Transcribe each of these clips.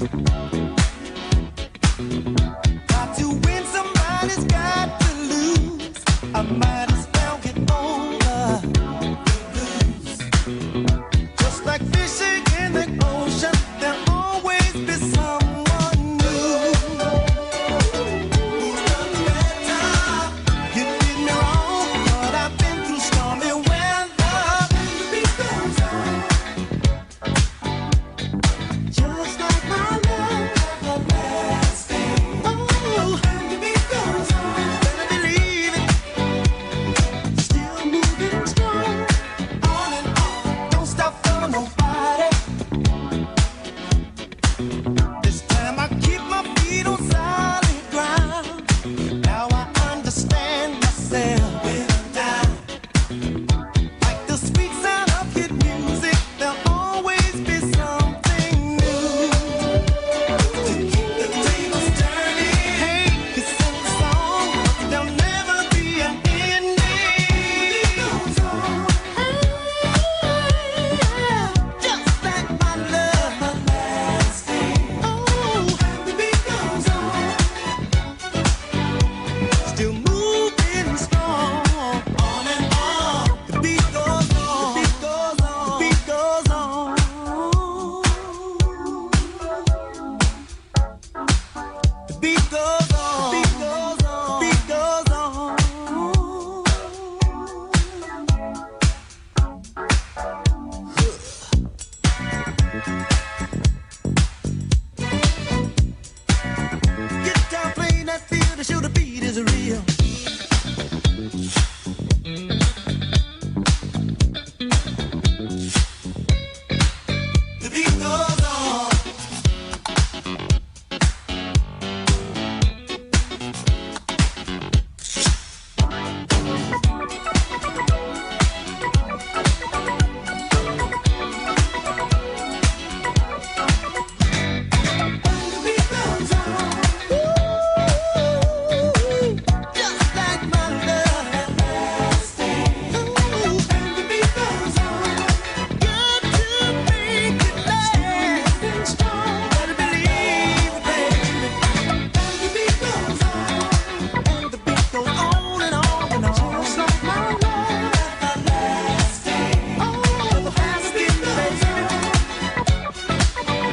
Got to win, somebody's got to lose. I might as well get over the blues. Just like fishing in the ocean, there'll always be someone new. Who's done better? You did me wrong, but I've been through stormy weather. The beat goes on, just like my love everlasting. Oh, the beat goes on, better believe it. Still moving strong, on and on, don't stop for nobody. This time I keep my feet on solid ground. Now I understand myself without doubt. Like the sweet sound of good music, there'll always be something new to keep the tables turning. Hey, it's in the song, there'll never be an ending. It goes on, just like my love everlasting. Oh, the beat goes on, still moving strong, on and on. The beat goes on, the beat goes on, the beat goes on. The beat goes on, the beat goes on, the beat goes on. Guitar playing that feel to show the beat is real. The beat goes on. The beat goes on. Ooh, just like my love everlasting. Ooh, the beat goes on. Got to make it last. Strong, gotta believe it, baby. The beat goes on, and the beat goes on and on and on. Just like my love everlasting. Oh, everlasting, baby.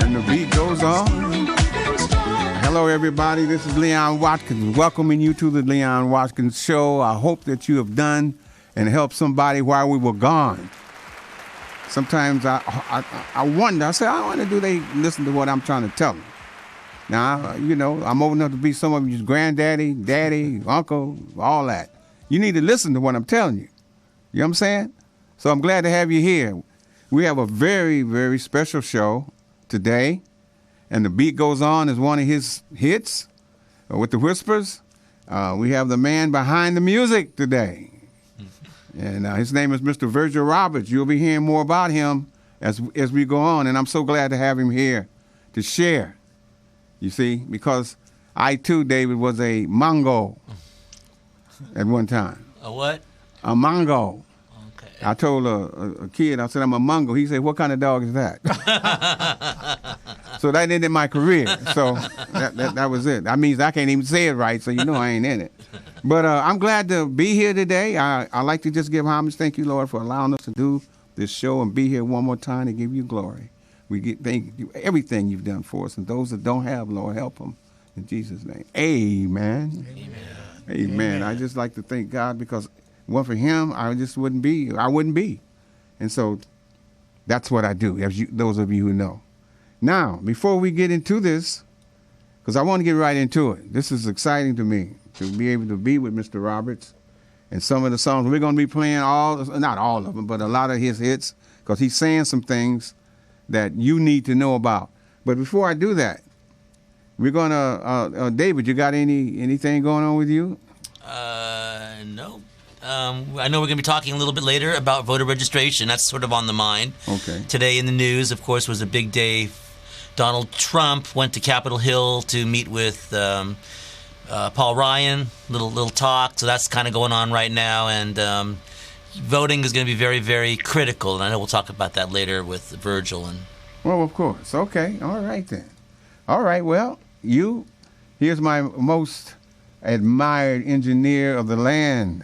And the beat goes on. Hello, everybody. This is Leon Watkins welcoming you to the Leon Watkins Show. I hope that you have done and helped somebody while we were gone. Sometimes I wonder, I say, I wonder, do they listen to what I'm trying to tell them? Now, you know, I'm old enough to be some of you's granddaddy, daddy, uncle, all that. You need to listen to what I'm telling you. You know what I'm saying? So I'm glad to have you here. We have a very, very special show today. And the beat goes on is one of his hits with the Whispers. We have the man behind the music today. And his name is Mr. Virgil Roberts. You'll be hearing more about him as we go on. And I'm so glad to have him here to share. You see, because I too, David, was a Mongo at one time. A what? A Mongo. Okay. I told a kid, I said, I'm a Mongo. He said, what kind of dog is that? So that ended my career. So that was it. That means I can't even say it right, so you know I ain't in it. But I'm glad to be here today. I like to just give homage. Thank you, Lord, for allowing us to do this show and be here one more time to give you glory. Thank you everything you've done for us. And those that don't have, Lord, help them. In Jesus' name. Amen. Amen. Amen. I just like to thank God because if it weren't for him, I wouldn't be. And so that's what I do, those of you who know. Now, before we get into this, because I want to get right into it. This is exciting to me to be able to be with Mr. Roberts and some of the songs. We're going to be playing not all of them, but a lot of his hits because he's saying some things that you need to know about. But before I do that, we're going to, David, you got anything going on with you? No. I know we're going to be talking a little bit later about voter registration. That's sort of on the mind. Okay. Today in the news, of course, was a big day. Donald Trump went to Capitol Hill to meet with Paul Ryan, little talk. So that's kind of going on right now. And voting is going to be very, very critical. And I know we'll talk about that later with Virgil. Well, of course. Okay. All right, then. All right, well, here's my most admired engineer of the land.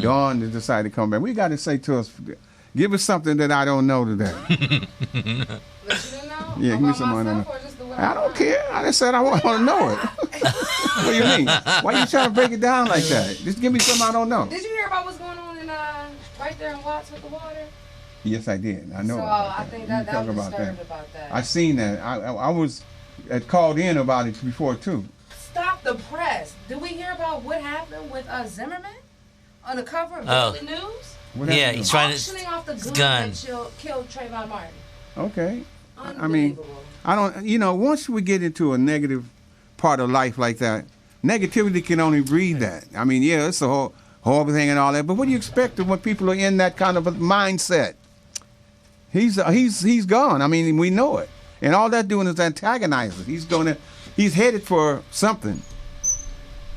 Dawn has decided to come back. We got to say to us, give us something that I don't know today. That you didn't know? Yeah, give me About something I don't myself know. or just the way I I'm don't around? care. I just said I want to know it. What do you mean? Why you trying to break it down like that? Just give me something I don't know. Did you hear about what's going on in right there in Watts with the water? Yes, I did. I know. So about I that. think You that talk was about disturbed that. about that. I seen that. I was called in about it before too. Stop the press. Did we hear about what happened with Zimmerman on the cover of Oh. Daily News? What Yeah, happened he's to trying Auctioning off the his gun, gun. that killed Trayvon Martin. him? Okay. I mean, Unbelievable. I don't. Once we get into a negative part of life like that, negativity can only breed that. I mean, yeah, it's a horrible thing and all that. But what do you expect when people are in that kind of a mindset? He's gone. I mean, we know it, and all that's doing is antagonizing. He's headed for something.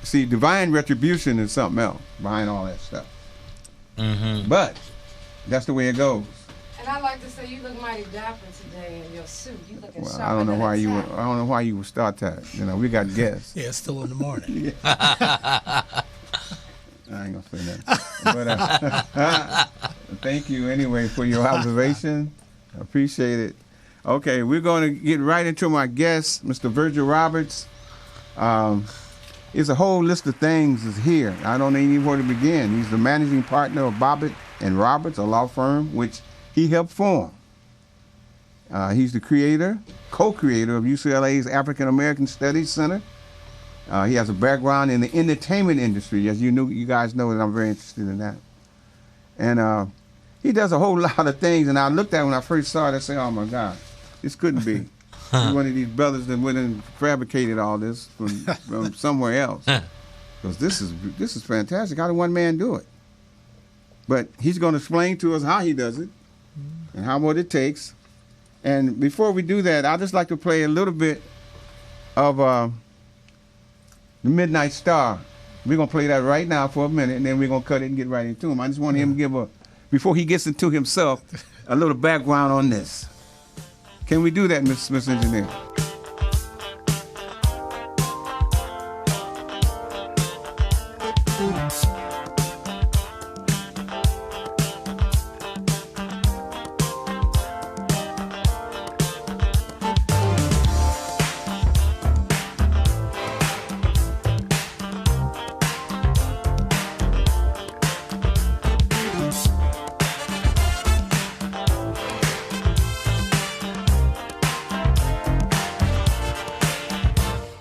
See, divine retribution is something else behind all that stuff. Mm-hmm. But that's the way it goes. And I like to say you look mighty dapper today in your suit. You looking Well, sharper I don't know than why a you would. tack. I don't know why you would start that. We got guests. Yeah, it's still in the morning. I ain't gonna say that. But thank you anyway for your observation. I appreciate it. Okay, we're going to get right into my guest, Mr. Virgil Roberts. It's a whole list of things is here. I don't even know where to begin. He's the managing partner of Bobbitt and Roberts, a law firm which he helped form. He's the co-creator of UCLA's African American Studies Center. He has a background in the entertainment industry, as you guys know that I'm very interested in that. And he does a whole lot of things. And I looked at it when I first saw it, I said, "Oh my God, this couldn't be." He's one of these brothers that went and fabricated all this from somewhere else. Because this is fantastic. How did one man do it? But he's going to explain to us how he does it and what it takes. And before we do that, I'd just like to play a little bit of the Midnight Star. We're going to play that right now for a minute, and then we're going to cut it and get right into him. I just want him to give before he gets into himself, a little background on this. Can we do that, Miss Engineer?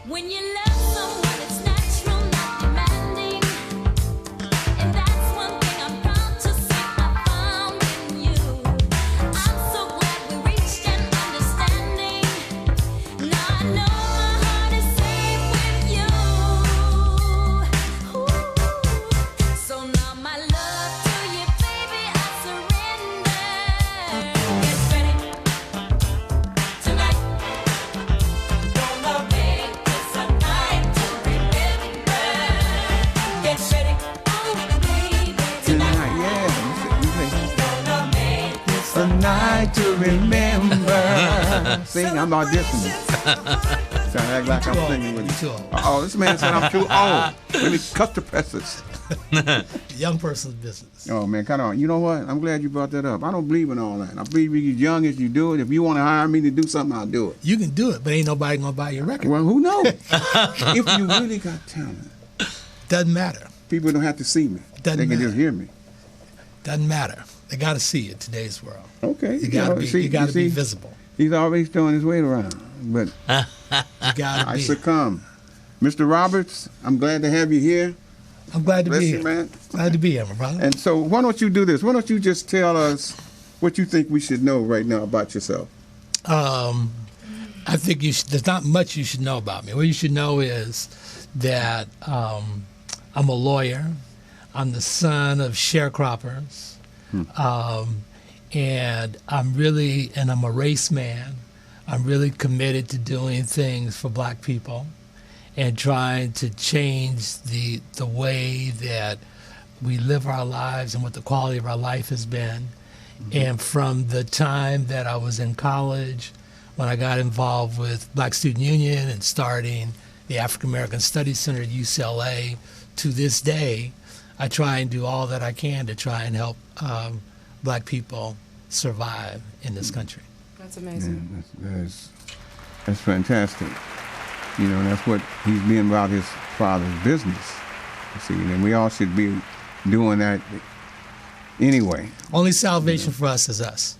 When you love someone, it's natural, not demanding. And that's one thing I'm proud to say I found in you. I'm so glad we reached an understanding. Now I know my heart is safe with you. Ooh. So now my love to you, baby, I surrender. Get ready tonight. Gonna make this a night to remember. Get ready, oh baby, Tonight, yeah. gonna make this A night to remember. See, I'm auditioning. Trying to act like I'm singing with You're you. too old. Oh, this man said I'm too old. Let me cut the presses. Young person's business. Oh, man, come on. You know what? I'm glad you brought that up. I don't believe in all that. I believe you're young as you do it. If you want to hire me to do something, I'll do it. You can do it, but ain't nobody gonna buy your record. Well, who knows? If you really got talent, Doesn't matter. people don't have to see me. Doesn't They can matter. just hear me. Doesn't matter. They gotta see you in today's world. Okay. You gotta be. You gotta be see, visible. He's always throwing his weight around. But You gotta I be. succumb. Mr. Roberts, I'm glad to have you here. I'm glad to Bless be you, here. man. Glad to be here, my brother. And so why don't you do this? Why don't you just tell us what you think we should know right now about yourself? I think there's not much you should know about me. What you should know is that I'm a lawyer. I'm the son of sharecroppers. And I'm a race man. I'm really committed to doing things for black people and trying to change the way that we live our lives and what the quality of our life has been. And from the time that I was in college, when I got involved with Black Student Union and starting the African American Studies Center at UCLA. To this day, I try and do all that I can to try and help Black people survive in this country. That's amazing. That's fantastic. You know, that's what he's being about his father's business. You see, and we all should be doing that anyway. Only salvation for us is us.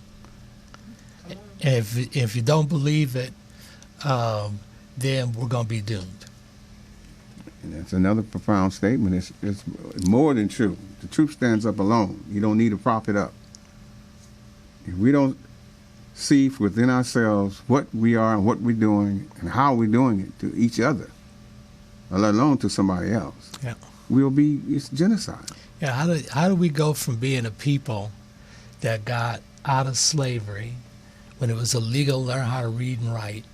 And if you don't believe it, then we're going to be doomed. And that's another profound statement. It's more than true. The truth stands up alone. You don't need to prop it up. If we don't see within ourselves what we are and what we're doing and how we're doing it to each other, let alone to somebody else, Yeah. it's genocide. Yeah. How do we go from being a people that got out of slavery when it was illegal to learn how to read and write,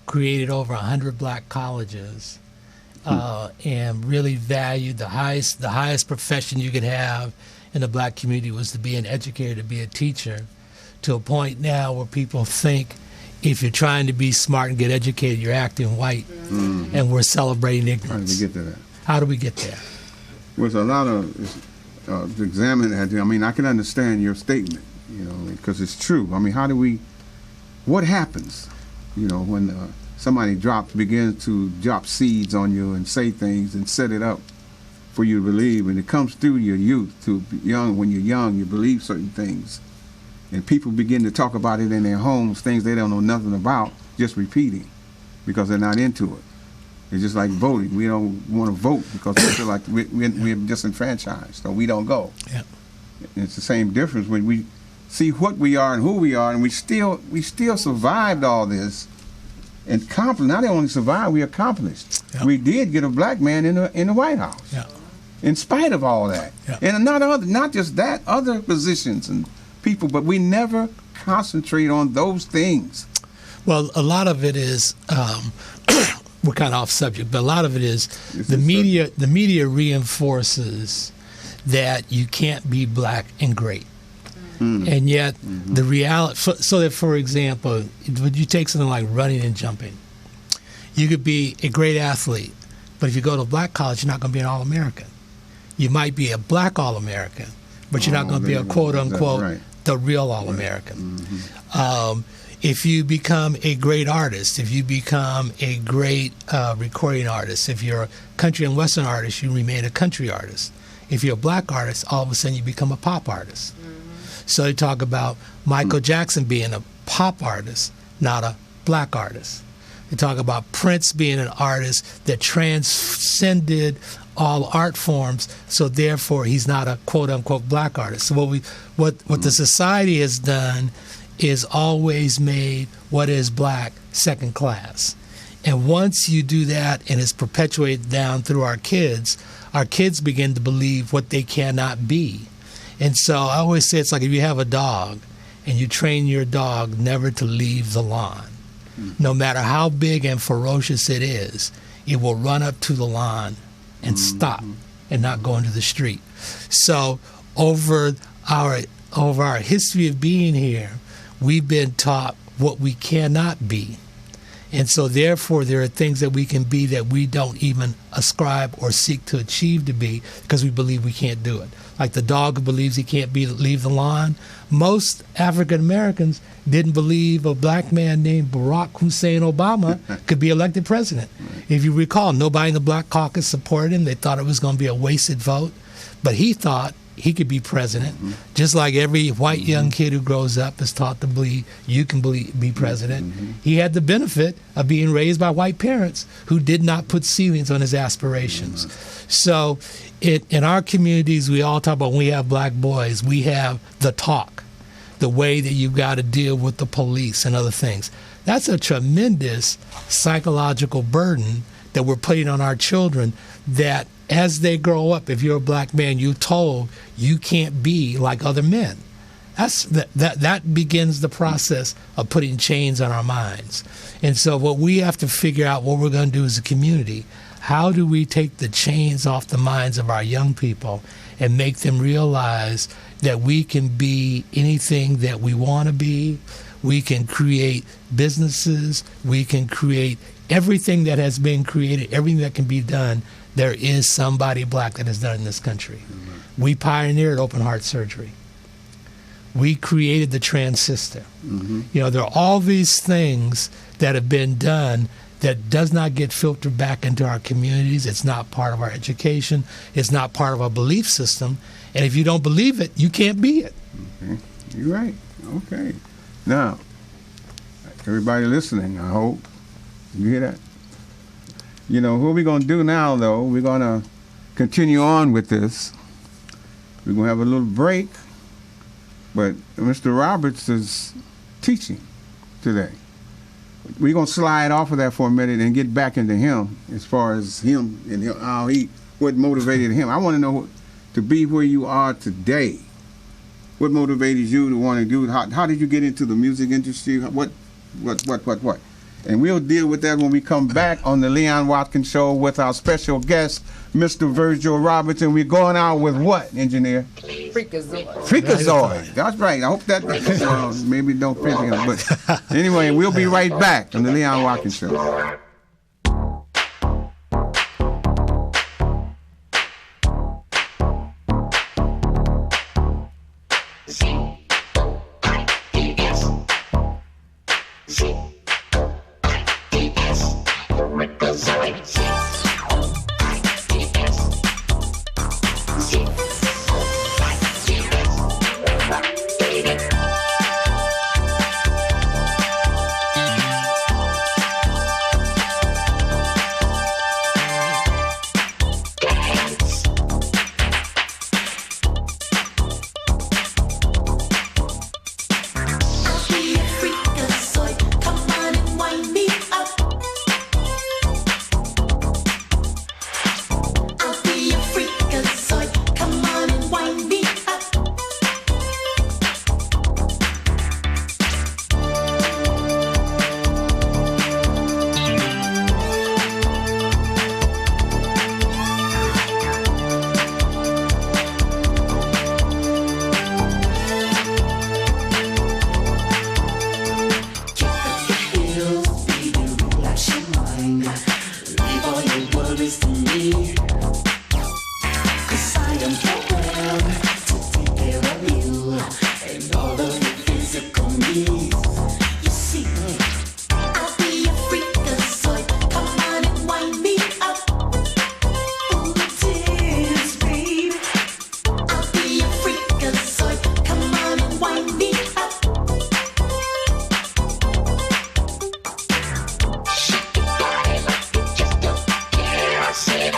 created over 100 Black colleges, and really valued the highest profession you could have in the Black community was to be an educator, to be a teacher, to a point now where people think if you're trying to be smart and get educated, you're acting white, and we're celebrating ignorance. How do we get to that? How do we get there? There's a lot of to examine that. I mean, I can understand your statement, you know, because it's true. I mean, what happens, you know, when somebody begins to drop seeds on you and say things and set it up for you to believe, and it comes through your youth when you're young, you believe certain things, and people begin to talk about it in their homes, things they don't know nothing about, just repeating because they're not into it. It's just like voting. We don't want to vote because we feel like we're disenfranchised, so we don't go. Yeah. It's the same difference when we see what we are and who we are, and we still survived all this, and not only survived, we accomplished. Yeah. We did get a Black man in the White House, Yeah. in spite of all that, Yeah. and not just that, other positions and people, but we never concentrate on those things. Well, a lot of it is we're kind of off subject, but a lot of it is the media. The media reinforces that you can't be Black and great, and yet the reality. So that, for example, would you take something like running and jumping? You could be a great athlete, but if you go to a Black college, you're not going to be an All-American. You might be a Black All-American, but you're not going to be a quote-unquote right. the real All-American. If you become a great artist, if you become a great recording artist, if you're a country and Western artist, you remain a country artist. If you're a Black artist, all of a sudden you become a pop artist. So they talk about Michael Jackson being a pop artist, not a Black artist. They talk about Prince being an artist that transcended all art forms, so therefore he's not a quote-unquote Black artist. So what the society has done is always made what is Black second class. And once you do that and it's perpetuated down through our kids begin to believe what they cannot be. And so I always say it's like if you have a dog and you train your dog never to leave the lawn, no matter how big and ferocious it is, it will run up to the lawn and stop and not go into the street. So over our history of being here, we've been taught what we cannot be. And so therefore there are things that we can be that we don't even ascribe or seek to achieve to be because we believe we can't do it. Like the dog who believes he can't leave the lawn. Most African Americans didn't believe a Black man named Barack Hussein Obama could be elected president. If you recall, nobody in the Black caucus supported him. They thought it was going to be a wasted vote. But he thought he could be president, just like every white young kid who grows up is taught to believe you can be president. He had the benefit of being raised by white parents who did not put ceilings on his aspirations. So in our communities, we all talk about when we have Black boys, we have the talk, the way that you've got to deal with the police and other things. That's a tremendous psychological burden that we're putting on our children that as they grow up, if you're a Black man, you're told you can't be like other men. That begins the process of putting chains on our minds. And so what we have to figure out what we're going to do as a community, how do we take the chains off the minds of our young people and make them realize that we can be anything that we want to be. We can create businesses. We can create everything that has been created, everything that can be done. There is somebody black that has done in this country. We pioneered open heart surgery. We created the transistor. You know, there are all these things that have been done that does not get filtered back into our communities. It's not part of our education. It's not part of our belief system. And if you don't believe it, you can't be it. Okay. You're right. Okay. Now, everybody listening, I hope you hear that. You know, what we're going to do now, though, we're going to continue on with this. We're going to have a little break, but Mr. Roberts is teaching today. We're going to slide off of that for a minute and get back into him as far as him and how what motivated him. I want to know, to be where you are today, what motivated you to want to do it? How did you get into the music industry? What? And we'll deal with that when we come back on the Leon Watkins Show with our special guest, Mr. Virgil Roberts. And we're going out with what, engineer? Freakazoid. Freakazoid. That's right. I hope that maybe don't fit him. But anyway, we'll be right back on the Leon Watkins Show. Shake it, body like you just don't care. I said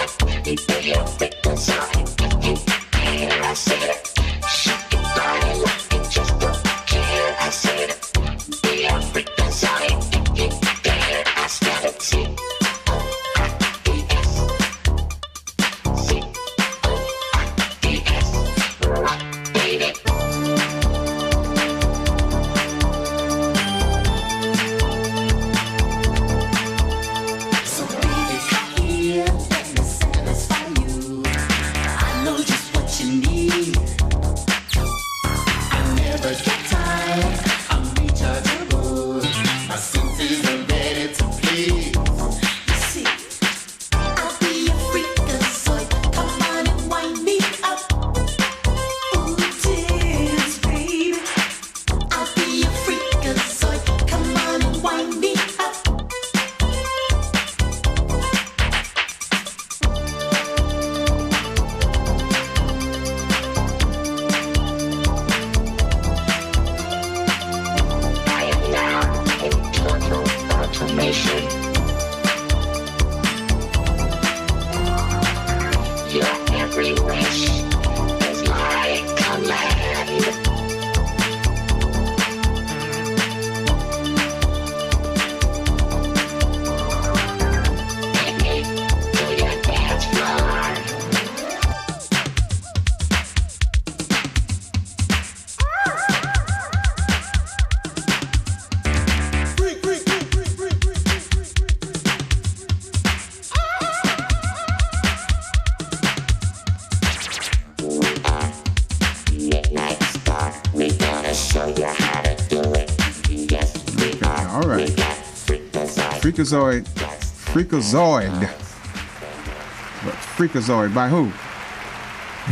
Freakazoid by who?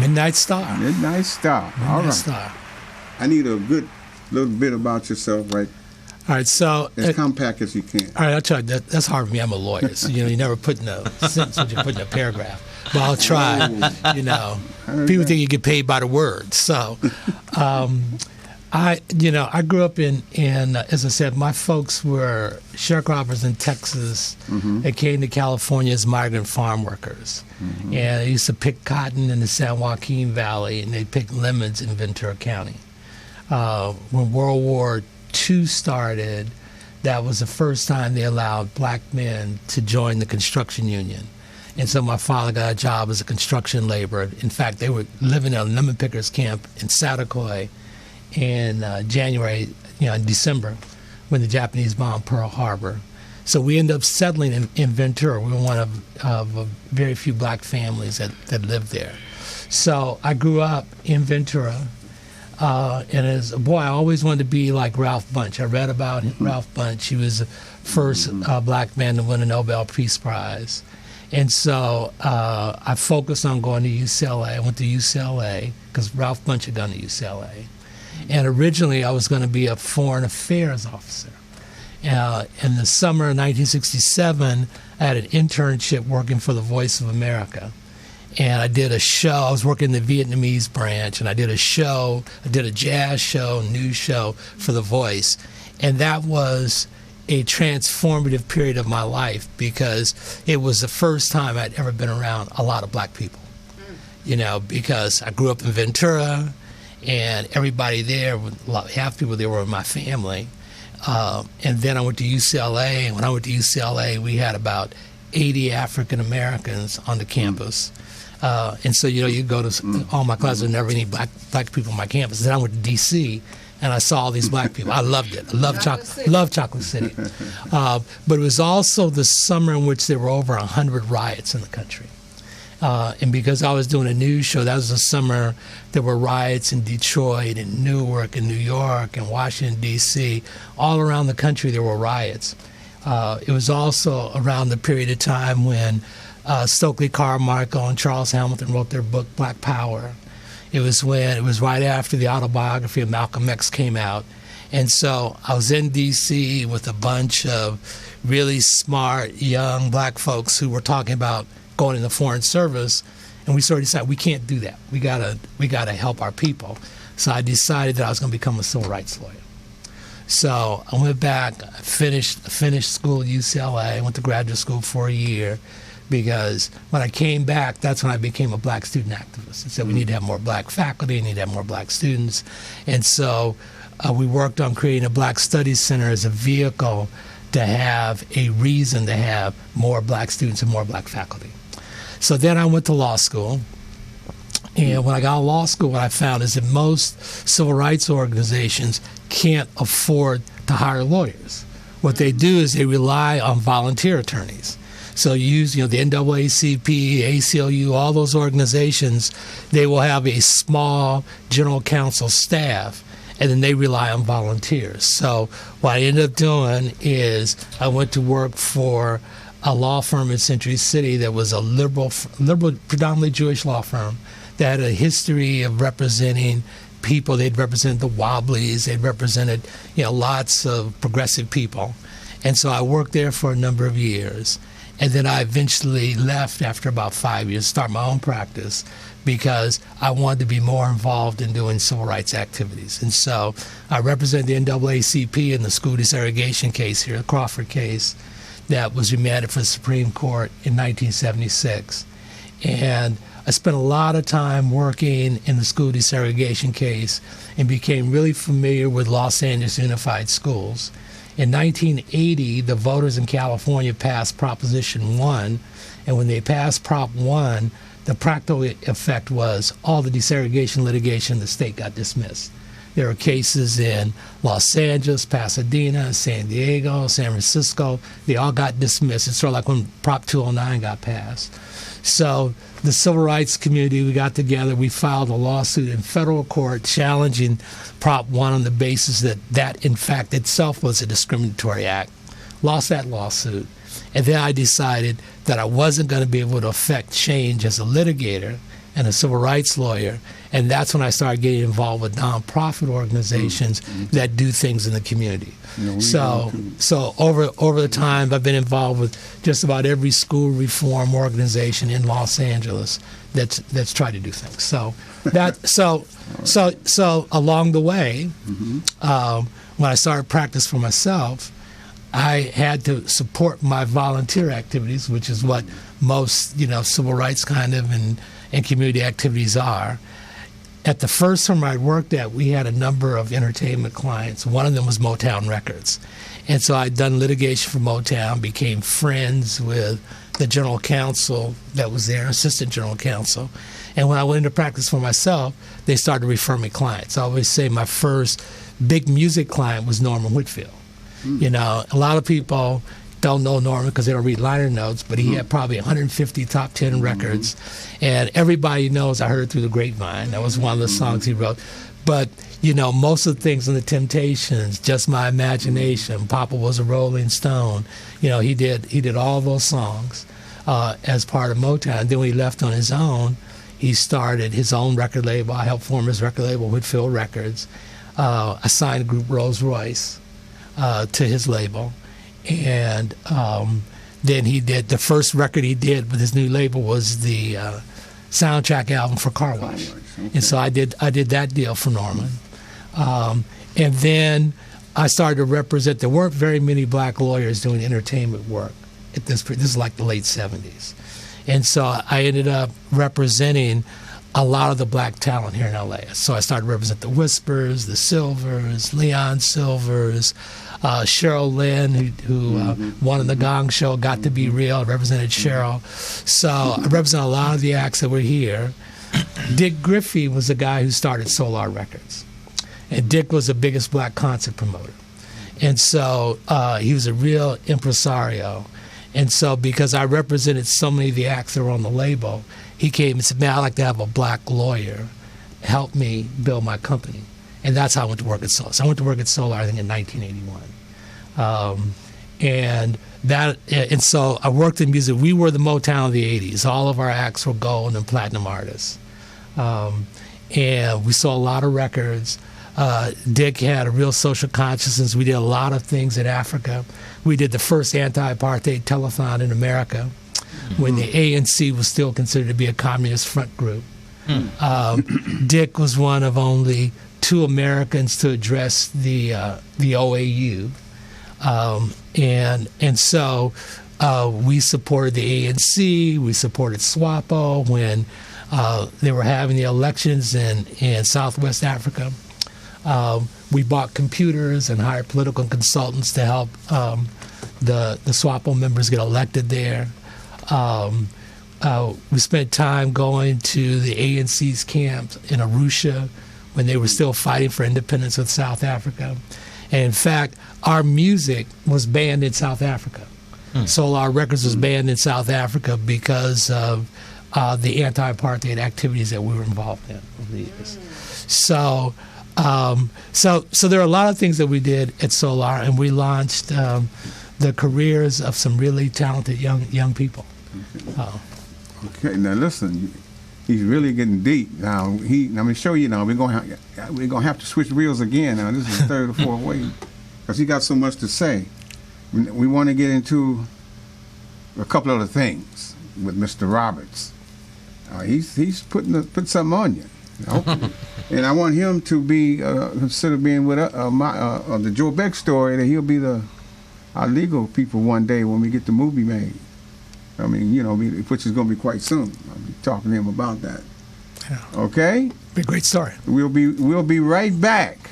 Midnight Star. Midnight Star. All Midnight right. Star. I need a good little bit about yourself, right? All right, so As compact as you can. all right, I'll try. That's hard for me. I'm a lawyer, so you never put in a sentence what you put in a paragraph. But I'll try. People think you get paid by the word. So, I grew up in as I said, my folks were sharecroppers in Texas. They came to California as migrant farm workers, and they used to pick cotton in the San Joaquin Valley, and they picked lemons in Ventura County. When World War II started, that was the first time they allowed black men to join the construction union. And so my father got a job as a construction laborer. In fact, they were living in a lemon pickers camp in Satakoy in December, when the Japanese bombed Pearl Harbor. So we ended up settling in Ventura. We were one of very few black families that lived there. So I grew up in Ventura. And as a boy, I always wanted to be like Ralph Bunche. I read about Ralph Bunche. He was the first black man to win a Nobel Peace Prize. And so I focused on going to UCLA. I went to UCLA because Ralph Bunche had gone to UCLA. And originally I was going to be a foreign affairs officer. In the summer of 1967, I had an internship working for the Voice of America. And I did a show. I was working in the Vietnamese branch, and I did a show. I did a jazz show, news show for The Voice. And that was a transformative period of my life because it was the first time I'd ever been around a lot of black people. Because I grew up in Ventura, and everybody there, half people there were my family. And then I went to UCLA, and when I went to UCLA, we had about 80 African Americans on the campus. And so, you go to all my classes, there were never any black people on my campus. Then I went to D.C., and I saw all these black people. I loved it. I loved Chocolate City. But it was also the summer in which there were over 100 riots in the country. And because I was doing a news show, that was the summer there were riots in Detroit and Newark and New York and Washington, D.C. All around the country there were riots. It was also around the period of time when Stokely Carmichael and Charles Hamilton wrote their book Black Power. It was right after the autobiography of Malcolm X came out. And so I was in D.C. with a bunch of really smart young black folks who were talking about going in the Foreign Service, and we sort of decided we can't do that. We gotta help our people. So I decided that I was going to become a civil rights lawyer. So I went back, finished school at UCLA, went to graduate school for a year, because when I came back, that's when I became a black student activist. And said we need to have more black faculty, we need to have more black students. And so we worked on creating a Black Studies Center as a vehicle to have a reason to have more black students and more black faculty. So then I went to law school. And when I got to law school, what I found is that most civil rights organizations can't afford to hire lawyers. What they do is they rely on volunteer attorneys. So you use, the NAACP, ACLU, all those organizations, they will have a small general counsel staff, and then they rely on volunteers. So what I ended up doing is I went to work for a law firm in Century City that was a liberal, predominantly Jewish law firm that had a history of representing people. They'd represented the Wobblies. They'd represented, lots of progressive people. And so I worked there for a number of years. And then I eventually left after about 5 years, start my own practice, because I wanted to be more involved in doing civil rights activities. And so I represented the NAACP in the school desegregation case here, the Crawford case, that was remanded for the Supreme Court in 1976. And I spent a lot of time working in the school desegregation case and became really familiar with Los Angeles Unified Schools. In 1980, the voters in California passed Proposition 1, and when they passed Prop 1, the practical effect was all the desegregation litigation in the state got dismissed. There were cases in Los Angeles, Pasadena, San Diego, San Francisco. They all got dismissed. It's sort of like when Prop 209 got passed. So the civil rights community, we got together, we filed a lawsuit in federal court challenging Prop 1 on the basis that in fact itself was a discriminatory act. lost that lawsuit. And then I decided that I wasn't going to be able to affect change as a litigator and a civil rights lawyer. And that's when I started getting involved with nonprofit organizations that do things in the community. So over the time, I've been involved with just about every school reform organization in Los Angeles that's tried to do things. So so along the way, when I started practice for myself, I had to support my volunteer activities, which is what most civil rights kind of and community activities are. At the first firm I worked at, we had a number of entertainment clients. One of them was Motown Records. And so I'd done litigation for Motown, became friends with the general counsel that was there, assistant general counsel. And when I went into practice for myself, they started to refer me clients. I always say my first big music client was Norman Whitfield. A lot of people don't know Norman because they don't read liner notes, but he had probably 150 top 10 records. And everybody knows I Heard Through the Grapevine. That was one of the songs he wrote. But, most of the things in the Temptations, Just My Imagination, Papa Was a Rolling Stone, he did all those songs as part of Motown. And then when he left on his own, he started his own record label. I helped form his record label, Whitfield Records. I signed Group Rolls Royce to his label. And then he did the first record he did with his new label was the soundtrack album for Car Wash. Okay. And so I did that deal for Norman. And then I started to represent. There weren't very many black lawyers doing entertainment work at this. This is like the late 70s, and so I ended up representing a lot of the black talent here in LA. So I started to represent the Whispers, the Silvers, Leon Silvers. Cheryl Lynn, who won on the Gong Show, Got to Be Real. I represented Cheryl. So I represent a lot of the acts that were here. Dick Griffey was the guy who started Solar Records. And Dick was the biggest black concert promoter. And so he was a real impresario. And so because I represented so many of the acts that were on the label, he came and said, man, I'd like to have a black lawyer help me build my company. And that's how I went to work at Solar. So I went to work at Solar, I think, in 1981. And so I worked in music. We were the Motown of the 80s. All of our acts were gold and platinum artists. And we sold a lot of records. Dick had a real social consciousness. We did a lot of things in Africa. We did the first anti-apartheid telethon in America when the ANC was still considered to be a communist front group. Dick was one of only 2 Americans to address the OAU. And so we supported the ANC. We supported SWAPO when they were having the elections in Southwest Africa. We bought computers and hired political consultants to help the SWAPO members get elected there. We spent time going to the ANC's camps in Arusha when they were still fighting for independence with South Africa. And in fact, our music was banned in South Africa. Solar Records was banned in South Africa because of the anti-apartheid activities that we were involved in over the years. So there are a lot of things that we did at Solar, and we launched the careers of some really talented young people. Okay, now listen, he's really getting deep. Now I'm gonna show you. Now we're gonna have to switch reels again. Now this is the third or fourth way, because he got so much to say. We want to get into a couple other things with Mr. Roberts. He's put something on you, and I want him to be instead of being with the Joe Beck story, that he'll be our legal people one day when we get the movie made. I mean, which is going to be quite soon. I'll be talking to him about that. Yeah. Okay? Be a great story. We'll be right back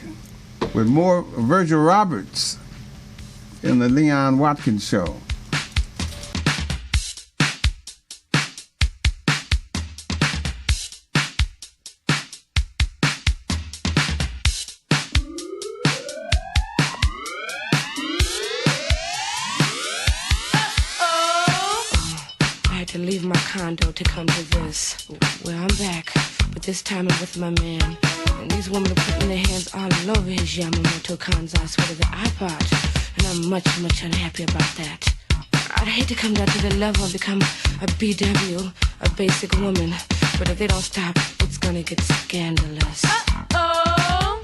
with more Virgil Roberts in the Leon Watkins Show. To leave my condo to come to this. Well, I'm back, but this time I'm with my man. And these women are putting their hands all over his Yamamoto Kanzai sweater, the iPod. And I'm much, much unhappy about that. I'd hate to come down to the level and become a BW, a basic woman. But if they don't stop, it's gonna get scandalous. Uh-oh.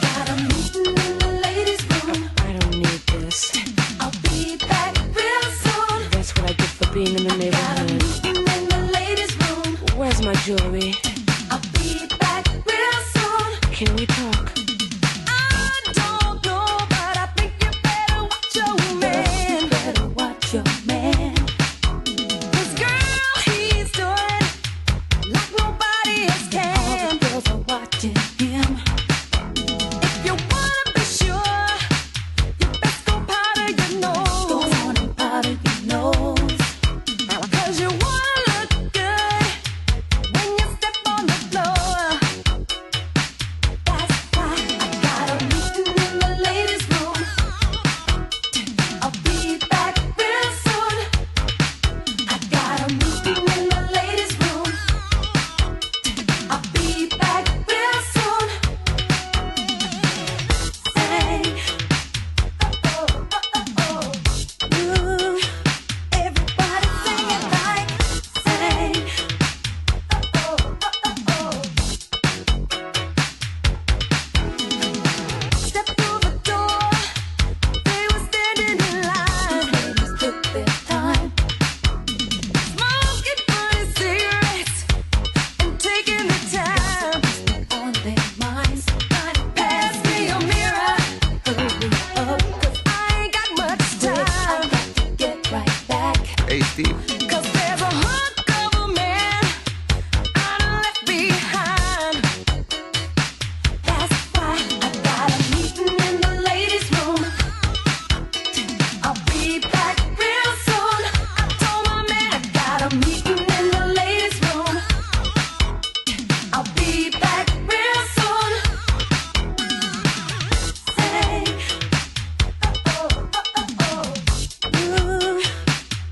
Got a meeting in the ladies' room. I don't need this. I'll be back real soon. That's what I get for being in the Got a neighborhood. meeting in the ladies' room. Where's my jewelry? I'll be back real soon. Can we talk? I don't know, but I think you better watch your man. Better watch your man. 'Cause girl, he's doing like nobody else can. All the girls are watching him. If you wanna be sure, you best go powder your nose. Go on and powder your nose. 'Cause you wanna look good when you step on the floor. That's why I got a meeting in the ladies' room. I'll be back real soon. I got a meeting in the ladies' room. I'll be back real soon. Say, oh, oh, oh, oh. Ooh, everybody sing it like, say, oh, oh, oh, oh. Step through the door, they were standing in line. Ladies took their time, smoking funny cigarettes and taking the time on their minds. Pass me a mirror, hurry up, 'cause I ain't got much time. I got to get right back. Hey, Steve. 'Cause there's a hunk of a man I done left behind. That's why I got a meeting in the ladies' room. I'll be back real soon. I told my man I got a meeting in the ladies' room. I'll be back real soon. Say, oh, oh, oh, oh. Ooh,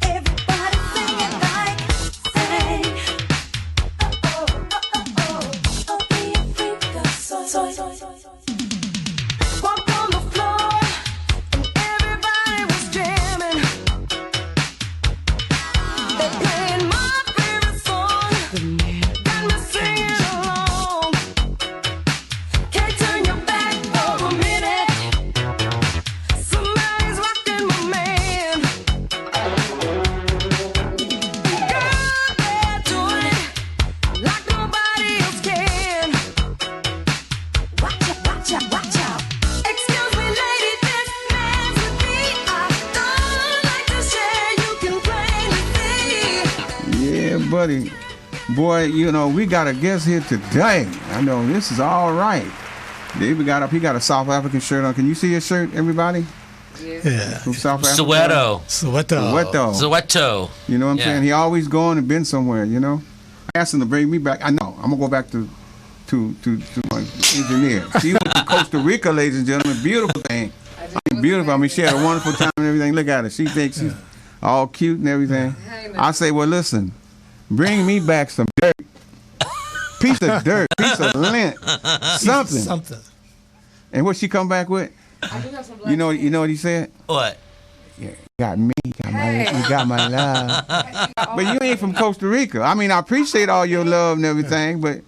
everybody sing it like, say, oh, oh, oh, oh. Oh, be a freak of soy. Walked on the floor and everybody was jamming. They playing my favorite song, got me singing along. Can't turn your back for a minute. Somebody's rocking my man. Girl, they're doing like nobody else can. Watch out, watch out, watch out. Excuse me, lady, this man's with me. I don't like to share, you can plainly see. Yeah, buddy. Boy, you know, we got a guest here today. I know this is all right. David got up. He got a South African shirt on. Can you see his shirt, everybody? Yeah. From South Africa. Soweto. Soweto. Soweto. Soweto. You know what I'm Yeah. saying? He always going and been somewhere, you know? I asked him to bring me back. I know. I'm going to go back to my engineer. She went to Costa Rica, ladies and gentlemen. Beautiful thing. I mean, beautiful. I mean, she had a wonderful time and everything. Look at her. She thinks she's all cute and everything. I say, well, listen, bring me back some dirt. Piece of dirt, piece of lint, something. Something. And what she come back with? I do have some black You know skin. what he said? What? Yeah, you got me, you got Hey. you got my love. But you ain't from Costa Rica. I mean, I appreciate all your love and everything, but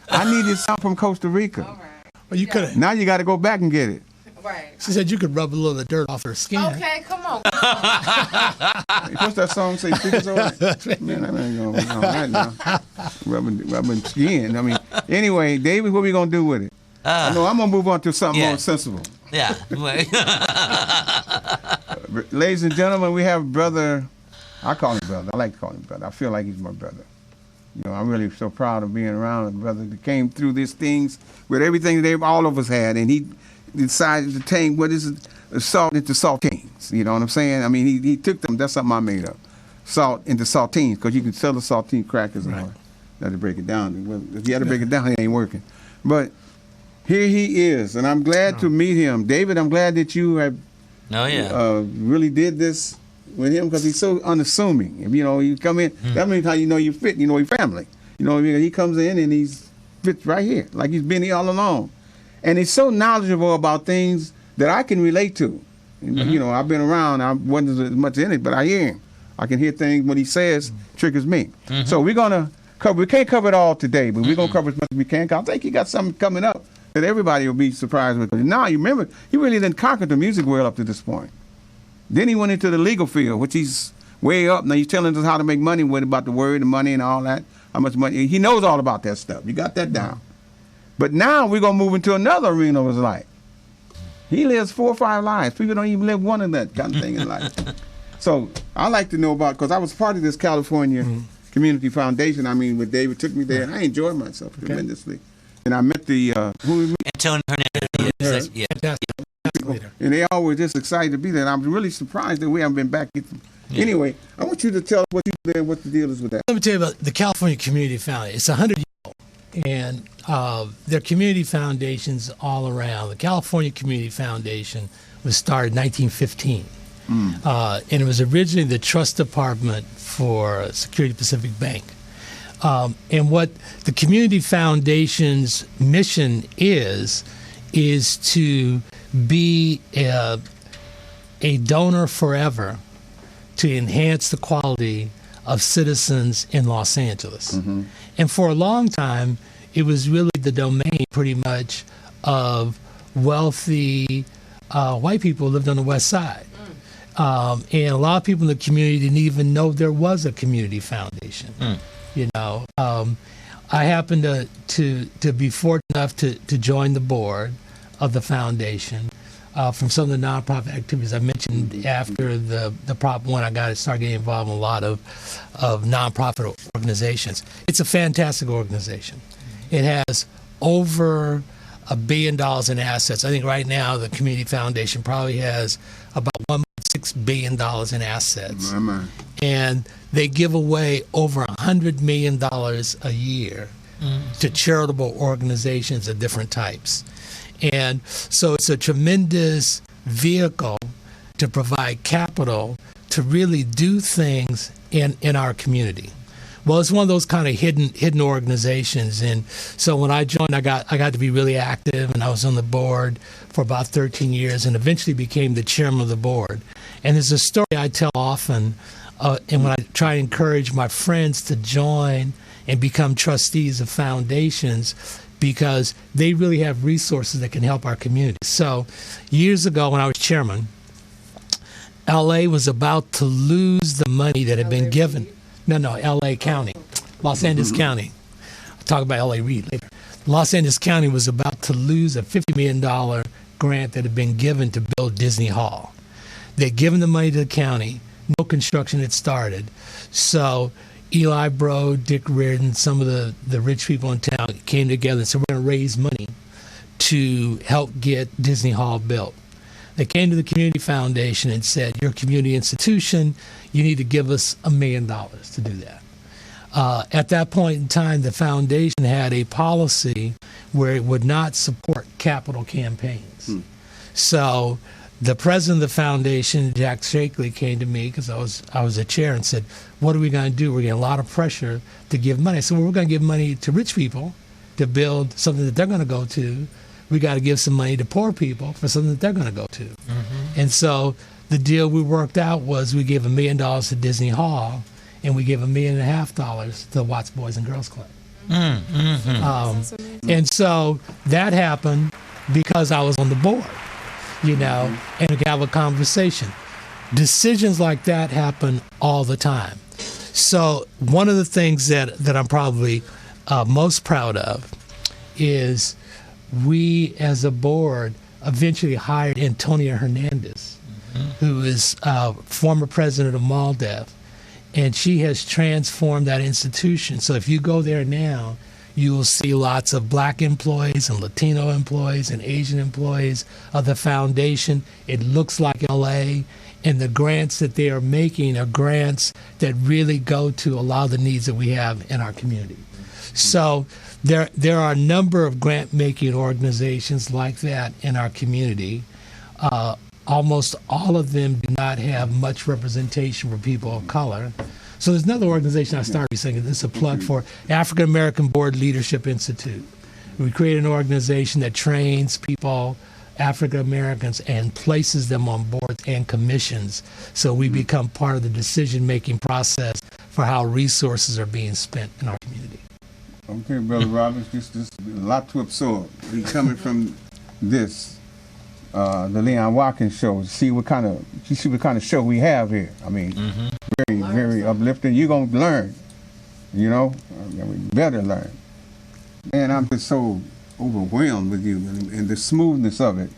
I needed something from Costa Rica. All right. Well, you could have. Now you got to go back and get it. Right. She said you could rub a little of the dirt off her skin. Okay, come on. What's that song say? Speakers on it? Man, I ain't going to that now. Rubbing skin. I mean, anyway, David, what we going to do with it? I know I'm going to move on to something Yeah. more sensible. Yeah. Ladies and gentlemen, we have brother. I call him brother. I like to call him brother. I feel like he's my brother. You know, I'm really so proud of being around a brother that came through these things with everything that all of us had, and he decided to take what is salt into saltines. You know what I'm saying? I mean, he took them. That's something I made up. Salt into saltines, because you can sell the saltine crackers and all. You have to break it down. Well, if you had to break it down, it ain't working. But here he is, and I'm glad to meet him. David, I'm glad that you have Oh, yeah. really did this with him, because he's so unassuming. If you know, you come in, that means how you know you fit. You know, your family. You know, he comes in and he's fits right here, like he's been here all along. And he's so knowledgeable about things that I can relate to. You know, I've been around, I wasn't as much in it, but I hear him. I can hear things when he says, triggers me. So we're going to cover, we can't cover it all today, but we're going to cover as much as we can. 'Cause I think he got something coming up that everybody will be surprised with. Now, you remember, he really didn't conquer the music world up to this point. Then he went into the legal field, which he's way up. Now he's telling us how to make money with about the word, the money and all that, how much money. He knows all about that stuff. You got that down. But now we're going to move into another arena of his life. He lives 4 or 5 lives. People don't even live one of that kind of thing in life. So I like to know about, because I was part of this California Community Foundation. I mean, when David took me there, and I enjoyed myself tremendously. And I met the, Antonio Hernandez. Yeah. and they always just excited to be there. And I'm really surprised that we haven't been back. Anyway, I want you to tell us what you did, what the deal is with that. Let me tell you about the California Community Foundation. It's 100 years old, and there are community foundations all around. The California Community Foundation was started in 1915, and it was originally the trust department for Security Pacific Bank. And what the Community Foundation's mission is to be a donor forever to enhance the quality of citizens in Los Angeles. And for a long time, it was really the domain pretty much of wealthy white people who lived on the West Side. And a lot of people in the community didn't even know there was a community foundation. You know, I happened to be fortunate enough to join the board of the foundation from some of the nonprofit activities I mentioned. After the Prop 1, I got to start getting involved in a lot of nonprofit organizations. It's a fantastic organization. It has over $1 billion in assets. I think right now the Community Foundation probably has about $1.6 billion in assets. And they give away over $100 million a year to charitable organizations of different types. And so it's a tremendous vehicle to provide capital to really do things in our community. Well, it's one of those kind of hidden organizations, and so when I joined, I got to be really active, and I was on the board for about 13 years, and eventually became the chairman of the board. And there's a story I tell often, and when I try to encourage my friends to join and become trustees of foundations, because they really have resources that can help our community. So years ago when I was chairman, LA was about to lose the money that had been given. No, LA County, Los Angeles County. I'll talk about LA Reid later. Los Angeles County was about to lose a $50 million grant that had been given to build Disney Hall. They'd given the money to the county. No construction had started. So Eli Bro, Dick Reardon, some of the rich people in town came together and said, we're going to raise money to help get Disney Hall built. They came to the Community Foundation and said, you're a community institution, you need to give us $1 million to do that. At that point in time, the foundation had a policy where it would not support capital campaigns. So the president of the foundation, Jack Shakely, came to me because I was a chair and said, what are we going to do? We're getting a lot of pressure to give money. So we're going to give money to rich people to build something that they're going to go to. We got to give some money to poor people for something that they're going to go to. And so the deal we worked out was we gave $1 million to Disney Hall, and we gave $1.5 million to the Watts Boys and Girls Club. And so that happened because I was on the board, you know, and we could have a conversation. Decisions like that happen all the time. So one of the things that I'm probably most proud of is we, as a board, eventually hired Antonio Hernandez, who is former president of MALDEF, and she has transformed that institution. So if you go there now, you will see lots of black employees and Latino employees and Asian employees of the foundation. It looks like LA, and the grants that they are making are grants that really go to a lot of the needs that we have in our community. So there are a number of grant-making organizations like that in our community. Almost all of them do not have much representation for people of color. So there's another organization I started saying this is a plug for African American Board Leadership Institute. We created an organization that trains people, African Americans, and places them on boards and commissions so we become part of the decision-making process for how resources are being spent in our community. Okay, Brother Roberts, this is a lot to absorb. We coming from this, the Leon Watkins show. See what kind of show we have here. I mean, very uplifting. You're gonna learn, you know. I mean, better learn. Man, I'm just so overwhelmed with you and the smoothness of it.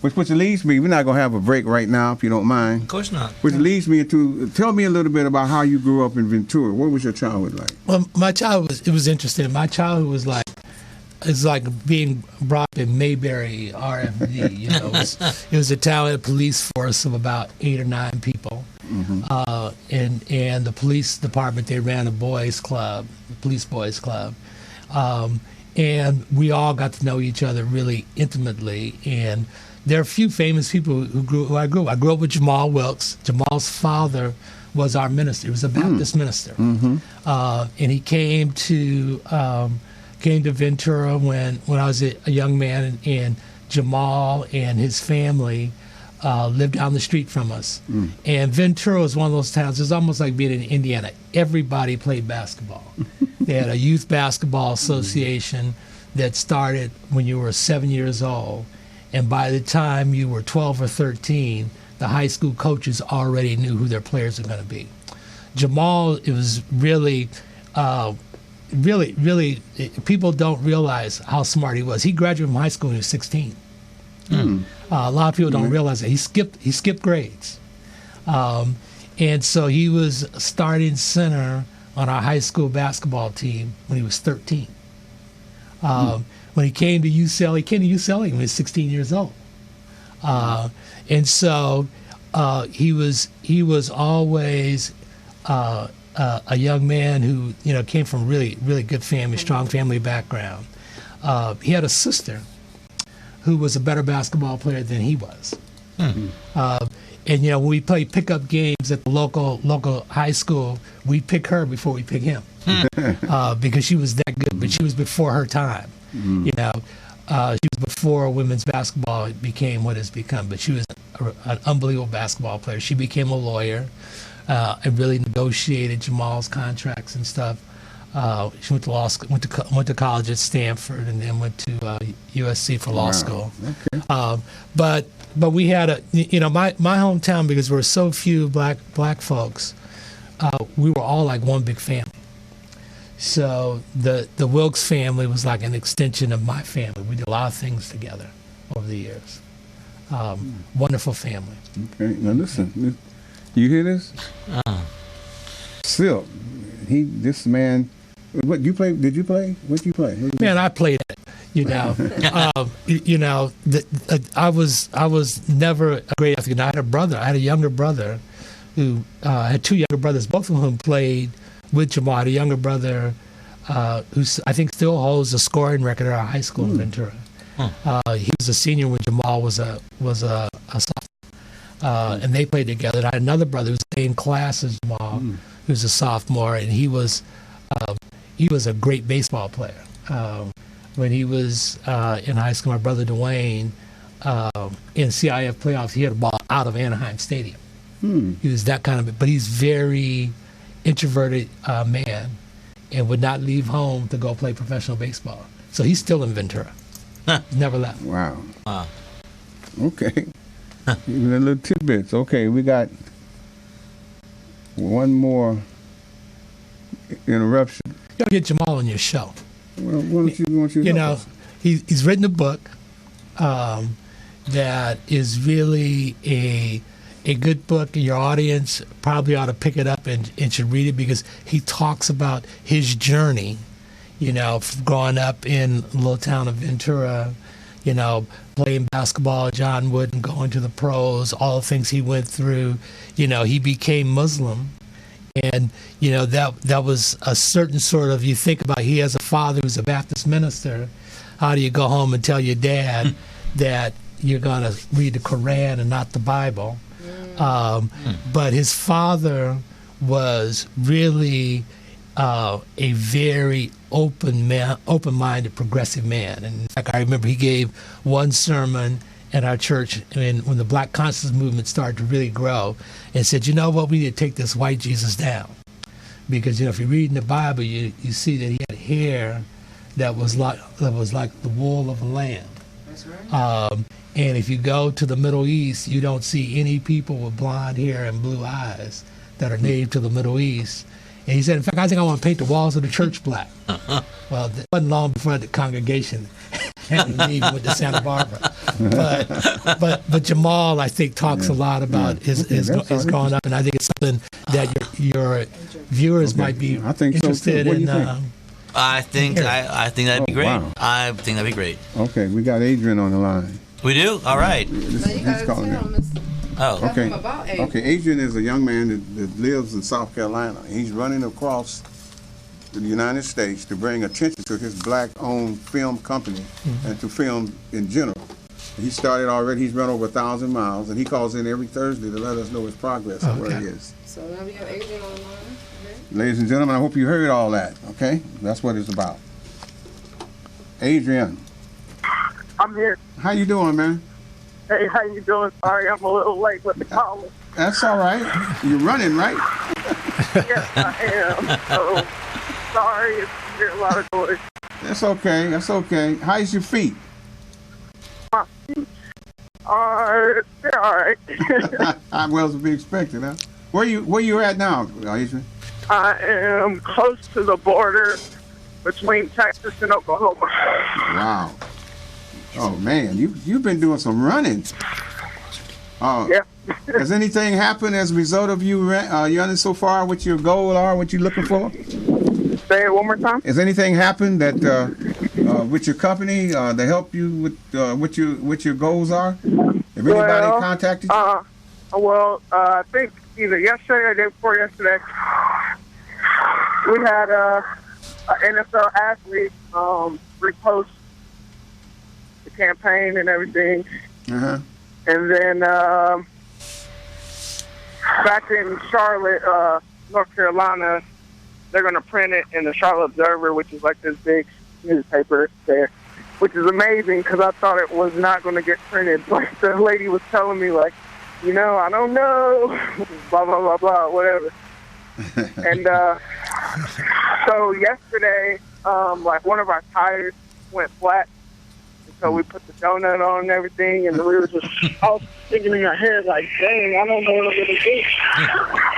Which leads me, we're not going to have a break right now, if you don't mind. Of course not. Which leads me into, tell me a little bit about how you grew up in Ventura. What was your childhood like? Well, my childhood was interesting. My childhood was like being brought up in Mayberry, RFD. You know, it was a town with a police force of about 8 or 9 people. And the police department, they ran a boys club, the police boys club. And we all got to know each other really intimately. And there are a few famous people who I grew up. I grew up with Jamal Wilkes. Jamal's father was our minister. He was a Baptist minister. And he came to Ventura when I was a young man, and Jamal and his family lived down the street from us. And Ventura was one of those towns. It's almost like being in Indiana. Everybody played basketball. They had a youth basketball association that started when you were 7 years old. And by the time you were 12 or 13, the high school coaches already knew who their players were going to be. Jamal, it was really, people don't realize how smart he was. He graduated from high school when he was 16. A lot of people don't realize that. He skipped grades. And so he was starting center on our high school basketball team when he was 13. When he came to UCLA, when he was 16 years old. And so he was always a young man who, you know, came from really, really good family, strong family background. He had a sister who was a better basketball player than he was. And, you know, when we played pickup games at the local high school, we'd pick her before we pick him because she was that good. But she was before her time. You know, she was before women's basketball became what it's become. But she was an unbelievable basketball player. She became a lawyer and really negotiated Jamal's contracts and stuff. She went to law school, went to college at Stanford, and then went to USC for law school. Okay. But we had my hometown, because there were so few black folks, we were all like one big family. So the Wilkes family was like an extension of my family. We did a lot of things together over the years. Wonderful family. Okay, now listen, you hear this? Silk, this man. What you play? Did you play? What you play? Man, I played it. You know, I was never a great athlete. I had a brother. I had a younger brother who had 2 younger brothers, both of whom played with Jamal. I had a younger brother who I think still holds the scoring record at our high school in Ventura. He was a senior when Jamal was a sophomore, and they played together. And I had another brother who was in the same class as Jamal, who was a sophomore, and he was a great baseball player. When he was in high school, my brother Dwayne, in CIF playoffs, he had a ball out of Anaheim Stadium. He was that kind of, but he's very introverted man, and would not leave home to go play professional baseball. So he's still in Ventura. He's never left. Wow. Okay. Even a little tidbits. Okay, we got one more interruption. You gotta get Jamal on your show. Well, why don't you You know, help us? he's written a book that is really a good book. Your audience probably ought to pick it up and should read it, because he talks about his journey, you know, from growing up in the little town of Ventura, you know, playing basketball at John Wood and going to the pros, all the things he went through. You know, he became Muslim. And, you know, that was a certain sort of, you think about, he has a father who's a Baptist minister. How do you go home and tell your dad that you're going to read the Quran and not the Bible? But his father was really a very open-minded, progressive man. And in fact, I remember he gave one sermon at our church when the Black consciousness movement started to really grow, and said, you know what, we need to take this white Jesus down. Because, if you read in the Bible, you see that he had hair that was like the wool of a lamb. That's right. And if you go to the Middle East, you don't see any people with blonde hair and blue eyes that are native to the Middle East. And he said, in fact, I think I want to paint the walls of the church black. Well, it wasn't long before the congregation had to leave and went to Santa Barbara. But Jamal, I think, talks a lot about his growing up, and I think it's something that your viewers might be I think interested so too. What do in. you think? I think that'd be great. Wow. I think that'd be great. Okay, we got Adrian on the line. We do? All right. So you He's gotta calling tell in. him. Oh. Tell Okay. him about Adrian. Okay, Adrian is a young man that lives in South Carolina. He's running across the United States to bring attention to his black-owned film company and to film in general. He started already. He's run over 1,000 miles, and he calls in every Thursday to let us know his progress and where he is. So now we have Adrian on the line. Okay. Ladies and gentlemen, I hope you heard all that, okay? That's what it's about. Adrian, I'm here. how you doing, man? Hey, how you doing? Sorry, I'm a little late with the call. That's all right. You're running, right? Yes, I am. So, sorry if you hear a lot of noise. That's okay. That's okay. How's your feet? My feet are, they're all right. How well to be expected, huh? Where you at now, Adrian? I am close to the border between Texas and Oklahoma. Wow. Oh man, you've been doing some running. Yeah. Has anything happened as a result of you running so far? What your goal are? What you looking for? Say it one more time. Has anything happened that with your company to help you with what your goals are? Have anybody contacted you? I think either yesterday or the day before yesterday, we had an NFL athlete repost the campaign and everything. Uh-huh. And then back in Charlotte, North Carolina, they're going to print it in the Charlotte Observer, which is like this big newspaper there, which is amazing because I thought it was not going to get printed. Like the lady was telling me, like, I don't know, blah, blah, blah, blah, whatever. And so yesterday, like one of our tires went flat. So we put the donut on and everything, and we were just all thinking in our head, like, dang, I don't know what I'm going to do.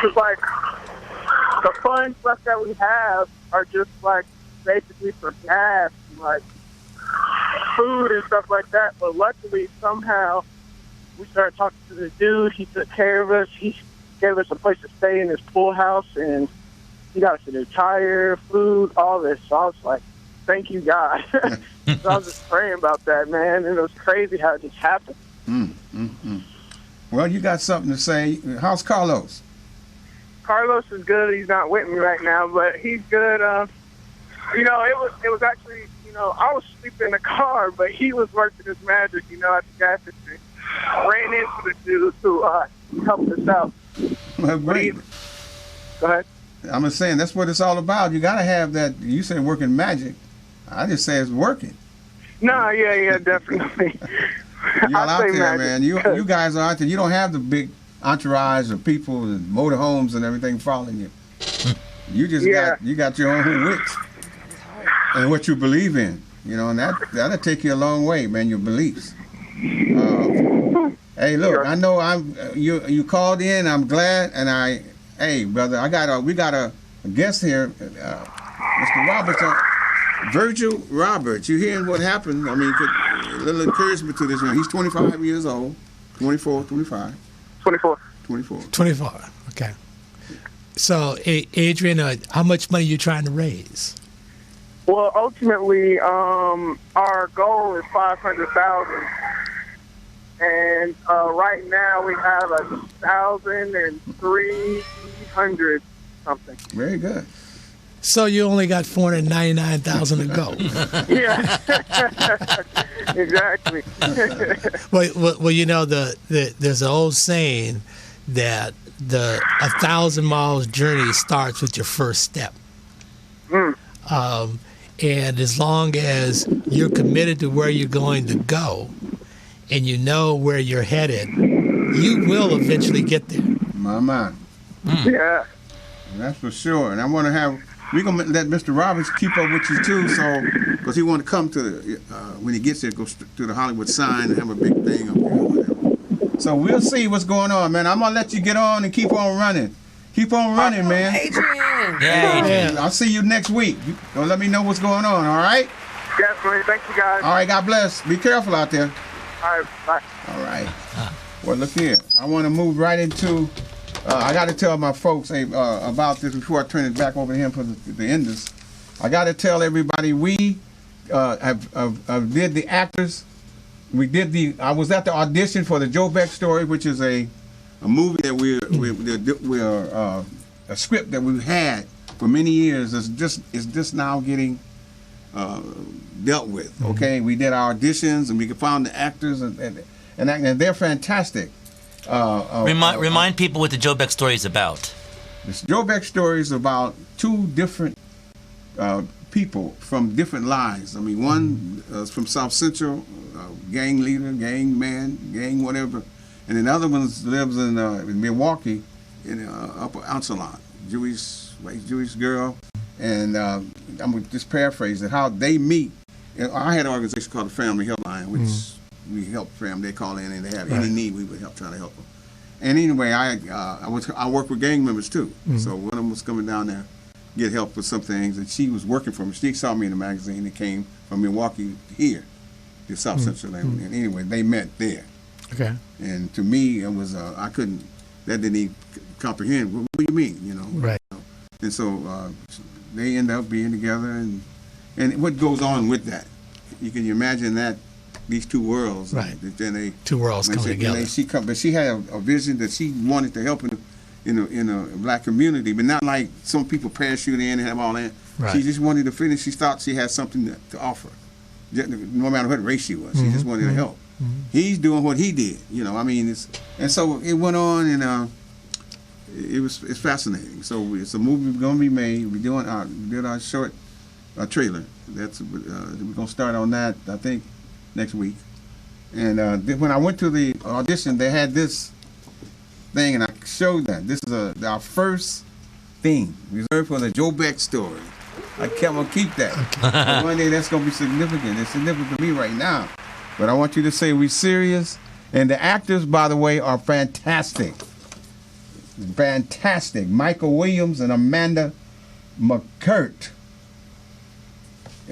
Because, like, the fun stuff that we have are just, like, basically for gas, like, food and stuff like that. But luckily, somehow, we started talking to the dude. He took care of us. He gave us a place to stay in his pool house, and he got us a new tire, food, all this. So I was like, thank you, God. So I was just praying about that, man, and it was crazy how it just happened. Well, you got something to say. How's Carlos? Carlos is good. He's not with me right now, but he's good. It was actually, I was sleeping in the car, but he was working his magic, at the gas station. Ran into the dude who helped us out. Well, great. Go ahead. I'm just saying that's what it's all about. You got to have that. You say working magic. I just say it's working. No, yeah, definitely. You're out there, man. You guys are out there. You don't have the big entourage of people and motorhomes and everything following you. You just got your own wits and what you believe in. And that'll take you a long way, man. Your beliefs. Hey, look, I know you called in. I'm glad, and hey, brother, we got a guest here, Mr. Roberts. Virgil Roberts, you hearing what happened? I mean, a little encouragement to this man. He's 25 years old, 24, 25. 24. 24. Okay. So, Adrian, how much money are you trying to raise? Well, ultimately, our goal is $500,000, and right now we have 1,300 something. Very good. So you only got $499,000 to go. Yeah, exactly. Well, there's an old saying that the 1,000 miles journey starts with your first step. And as long as you're committed to where you're going to go and you know where you're headed, you will eventually get there. My mind. Yeah. That's for sure. And we're gonna let Mr. Roberts keep up with you too, so because he want to come to the when he gets there, go to the Hollywood sign and have a big thing up there or whatever. So we'll see what's going on, man. I'm gonna let you get on and keep on running. Keep on running, man. Adrian. Yeah. I'll see you next week. Don't let me know what's going on, all right? Definitely. Thank you, guys. All right, God bless. Be careful out there. All right. Bye. All right. Well, look here. I want to move right into. I got to tell my folks about this before I turn it back over to him for the enders. I got to tell everybody we have did the actors. We did I was at the audition for the Joe Beck story, which is a movie that we're a script that we've had for many years. It's just now getting dealt with. Okay, we did our auditions and we found the actors and they're fantastic. Remind people what the Joe Beck story is about. This Joe Beck story is about two different people from different lives. I mean, one is from South Central, gang leader, gang man, gang whatever, and then the other one lives in Milwaukee, in Upper Alchelon, Jewish girl, and I'm gonna just paraphrase it. How they meet. I had an organization called the Family Helpline, which we help family. They call in and they have any need, we would try to help them. And anyway, I work with gang members too. So one of them was coming down there, get help with some things, and she was working for me. She saw me in the magazine and came from Milwaukee here to South Central. And anyway, they met there. Okay. And to me, it was that didn't even comprehend. What do you mean? You know. Right. And so they end up being together, and what goes on with that? You can imagine that. These two worlds, right? Then two worlds come together. But she had a vision that she wanted to help in a black community, but not like some people parachute in and have all that. Right. She just wanted to finish. She thought she had something to offer, no matter what race she was. She just wanted to help. He's doing what he did, you know. I mean, and so it went on, and it's fascinating. So it's a movie going to be made. We did our short trailer. That's we're going to start on that, I think, next week. And when I went to the audition, they had this thing, and I showed that. This is our first thing reserved for the Joe Beck story. I going to keep that. Okay. One day that's going to be significant. It's significant to me right now. But I want you to say we're serious. And the actors, by the way, are fantastic. Fantastic. Michael Williams and Amanda McCurt.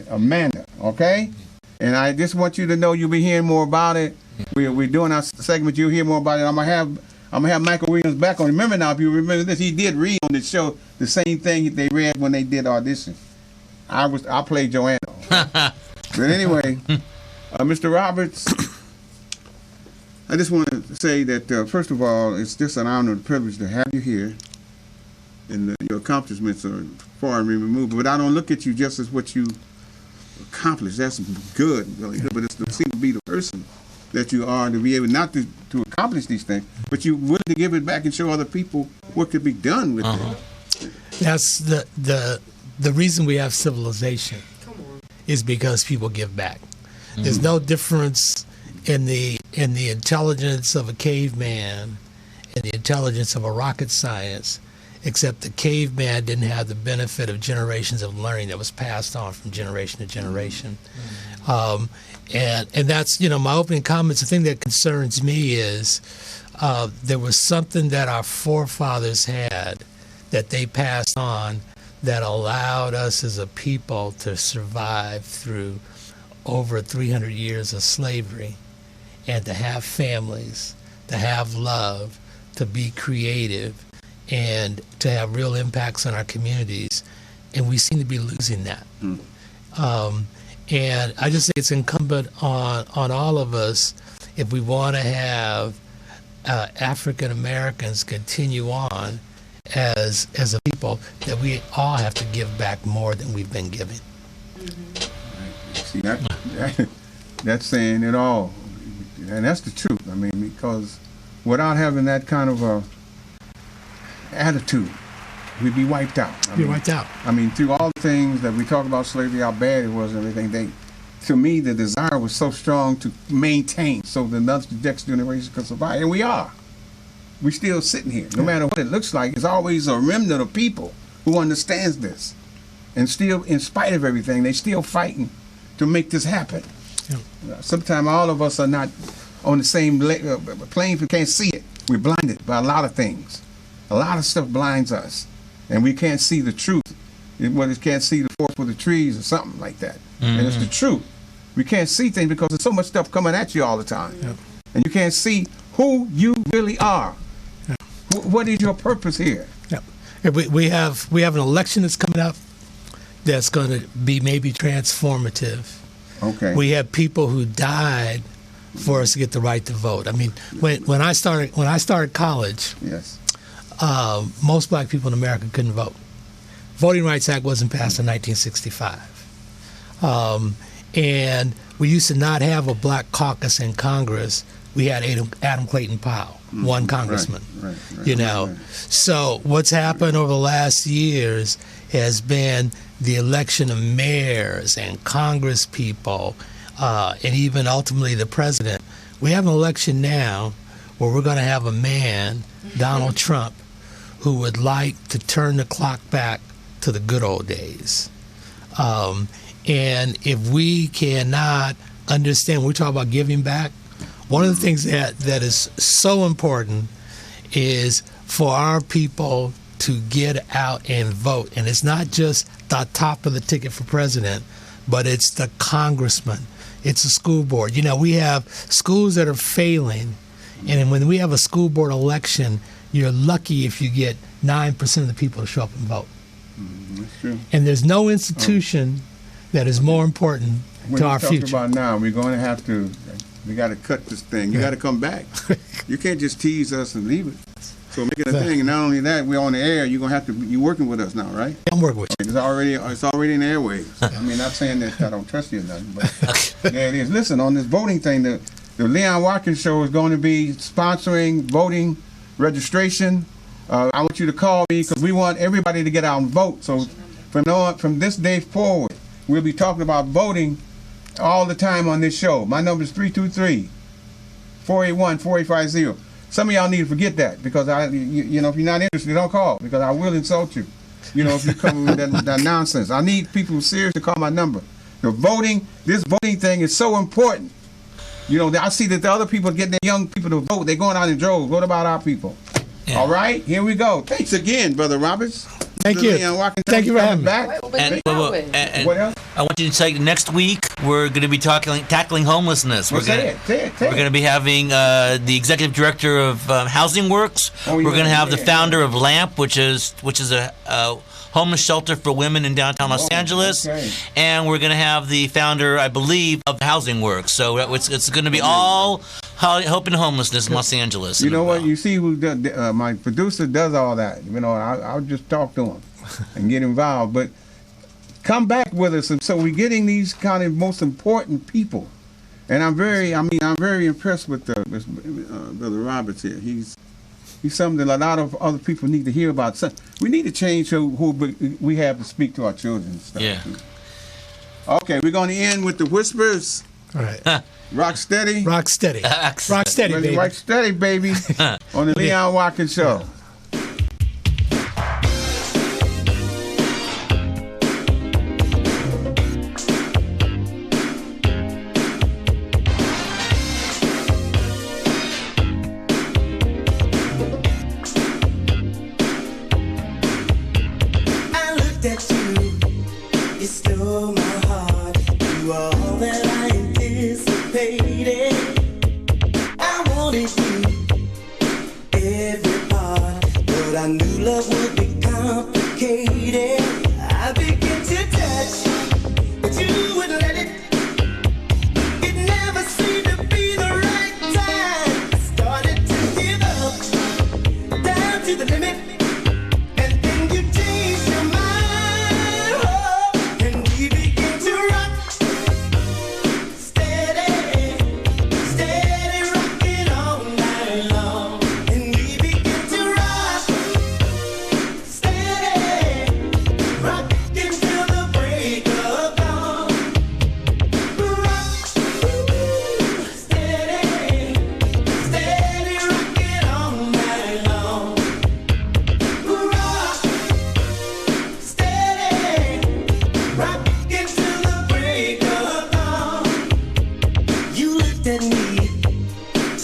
Amanda, okay? And I just want you to know you'll be hearing more about it. We're doing our segment. You'll hear more about it. I'm gonna have Michael Williams back on. Remember now, if you remember this, he did read on the show the same thing they read when they did audition. I played Joanna. But anyway, Mr. Roberts, I just want to say that first of all, it's just an honor and privilege to have you here, and your accomplishments are far removed. But I don't look at you just as what you accomplished. That's good, really good, but it's to see to be the person that you are, to be able not to accomplish these things, but you're willing to give it back and show other people what could be done with it. That's the reason we have civilization is because people give back. There's no difference in the intelligence of a caveman and the intelligence of a rocket science, except the caveman didn't have the benefit of generations of learning that was passed on from generation to generation. And that's, my opening comments. The thing that concerns me is there was something that our forefathers had that they passed on that allowed us as a people to survive through over 300 years of slavery and to have families, to have love, to be creative, and to have real impacts on our communities, and we seem to be losing that. And I just think it's incumbent on all of us, if we want to have African Americans continue on as a people, that we all have to give back more than we've been giving. See, that's saying it all, and that's the truth. I mean, because without having that kind of attitude, we'd be wiped out. You're wiped out. I mean, through all the things that we talk about slavery, how bad it was and everything, to me, the desire was so strong to maintain so the next generation could survive. And we are. We're still sitting here. No matter what it looks like, there's always a remnant of people who understands this. And still, in spite of everything, they're still fighting to make this happen. Yeah. Sometimes all of us are not on the same plane. We can't see it. We're blinded by a lot of things. A lot of stuff blinds us. And we can't see the truth. We can't see the forest for the trees or something like that. And it's the truth. We can't see things because there's so much stuff coming at you all the time. Yeah. And you can't see who you really are. Yeah. What is your purpose here? Yeah. We have an election that's coming up that's going to be maybe transformative. Okay. We have people who died for us to get the right to vote. I mean, when I started college, yes, most black people in America couldn't vote. Voting Rights Act wasn't passed in 1965. And we used to not have a black caucus in Congress. We had Adam Clayton Powell, one congressman. Right. So what's happened over the last years has been the election of mayors and Congress people, and even ultimately the president. We have an election now where we're going to have a man, Donald Trump, who would like to turn the clock back to the good old days. And if we cannot understand, we talk about giving back, one of the things that is so important is for our people to get out and vote. And it's not just the top of the ticket for president, but it's the congressman. It's the school board. You know, we have schools that are failing. And when we have a school board election, you're lucky if you get 9% of the people to show up and vote. That's true. And there's no institution that is more important to our future. About now, we're going to have to, we got to cut this thing. You got to come back. You can't just tease us and leave it. So make it a thing. And not only that, we're on the air. You're going to have to, you're working with us now, right? I'm working with you. It's already in the airwaves. I mean, not saying that I don't trust you or nothing, but there it is. Listen, on this voting thing, the Leon Watkins Show is going to be sponsoring voting registration. I want you to call me because we want everybody to get out and vote. So from this day forward, we'll be talking about voting all the time on this show. My number is 323-481-4850. Some of y'all need to forget that because if you're not interested, don't call because I will insult you. If you come with that nonsense. I need people who are serious to call my number. This voting thing is so important. I see that the other people getting their young people to vote. They're going out in droves. What about our people? Yeah. All right, here we go. Thanks again, Brother Roberts. Thank you. Thank you for having me back. And what else? I want you to say next week we're going to be tackling homelessness. We're going to be having the executive director of Housing Works. We're going to have the founder of LAMP, which is a homeless shelter for women in downtown Los Angeles, and we're going to have the founder, I believe, of Housing Works. So it's going to be all help and homelessness in Los Angeles. You know what? You see who does, my producer does all that. I'll just talk to him and get involved. But come back with us, and so we're getting these kind of most important people. And I'm very impressed with Brother Roberts here. He's something that a lot of other people need to hear about. So we need to change who we have to speak to our children and stuff. Yeah. Okay, we're going to end with the whispers. All right. Rock steady. Rock steady. Rock steady, baby. Rock steady, baby. On the Leon Watkins Show.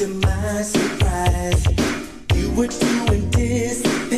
to my surprise, you were doing this.